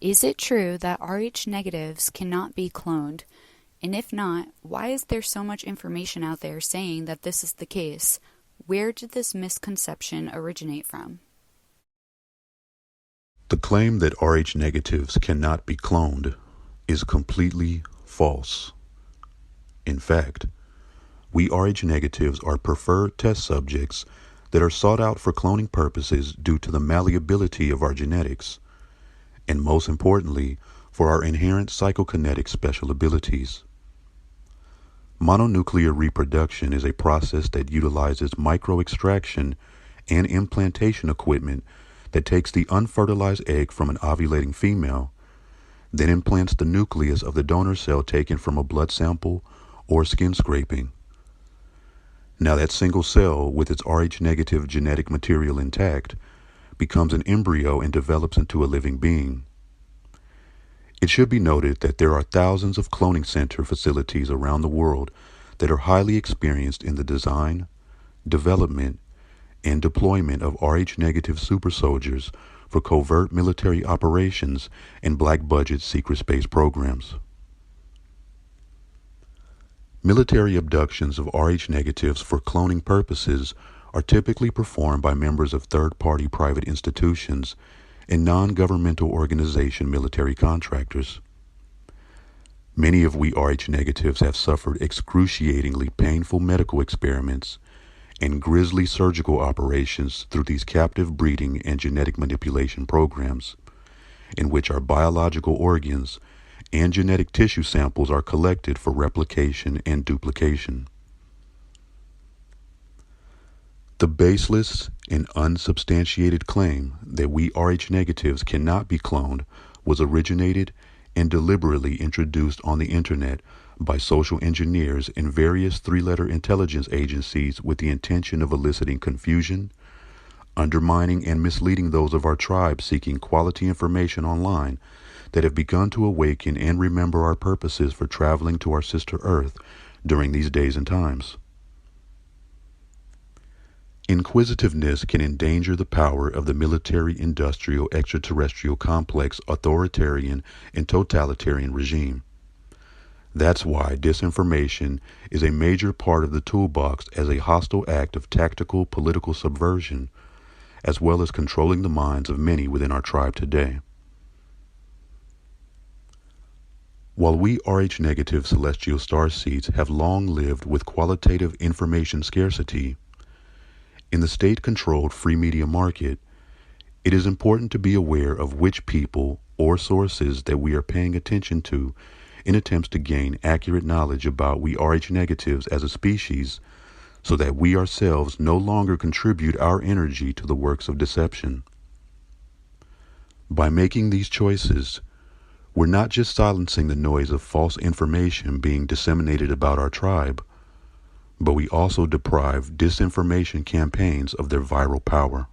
Is it true that Rh negatives cannot be cloned? And if not, why is there so much information out there saying that this is the case? Where did this misconception originate from? The claim that Rh negatives cannot be cloned is completely false. In fact, we Rh negatives are preferred test subjects that are sought out for cloning purposes due to the malleability of our genetics, and most importantly, for our inherent psychokinetic special abilities. Mononuclear reproduction is a process that utilizes microextraction and implantation equipment that takes the unfertilized egg from an ovulating female, then implants the nucleus of the donor cell taken from a blood sample or skin scraping. Now that single cell, with its Rh negative genetic material intact, becomes an embryo and develops into a living being. It should be noted that there are thousands of cloning center facilities around the world that are highly experienced in the design, development, and deployment of Rh negative super soldiers for covert military operations and black budget secret space programs. Military abductions of Rh negatives for cloning purposes are typically performed by members of third-party private institutions and non-governmental organization military contractors. Many of we Rh negatives have suffered excruciatingly painful medical experiments and grisly surgical operations through these captive breeding and genetic manipulation programs, in which our biological organs and genetic tissue samples are collected for replication and duplication. The baseless and unsubstantiated claim that we Rh negatives cannot be cloned was originated and deliberately introduced on the internet by social engineers and various three-letter intelligence agencies with the intention of eliciting confusion, undermining and misleading those of our tribe seeking quality information online that have begun to awaken and remember our purposes for traveling to our sister Earth during these days and times. Inquisitiveness can endanger the power of the military-industrial extraterrestrial complex authoritarian and totalitarian regime. That's why disinformation is a major part of the toolbox as a hostile act of tactical political subversion, as well as controlling the minds of many within our tribe today. While we Rh negative celestial star seeds have long lived with qualitative information scarcity, in the state-controlled free media market, it is important to be aware of which people or sources that we are paying attention to in attempts to gain accurate knowledge about we Rh negatives as a species, so that we ourselves no longer contribute our energy to the works of deception. By making these choices, we're not just silencing the noise of false information being disseminated about our tribe, but we also deprive disinformation campaigns of their viral power.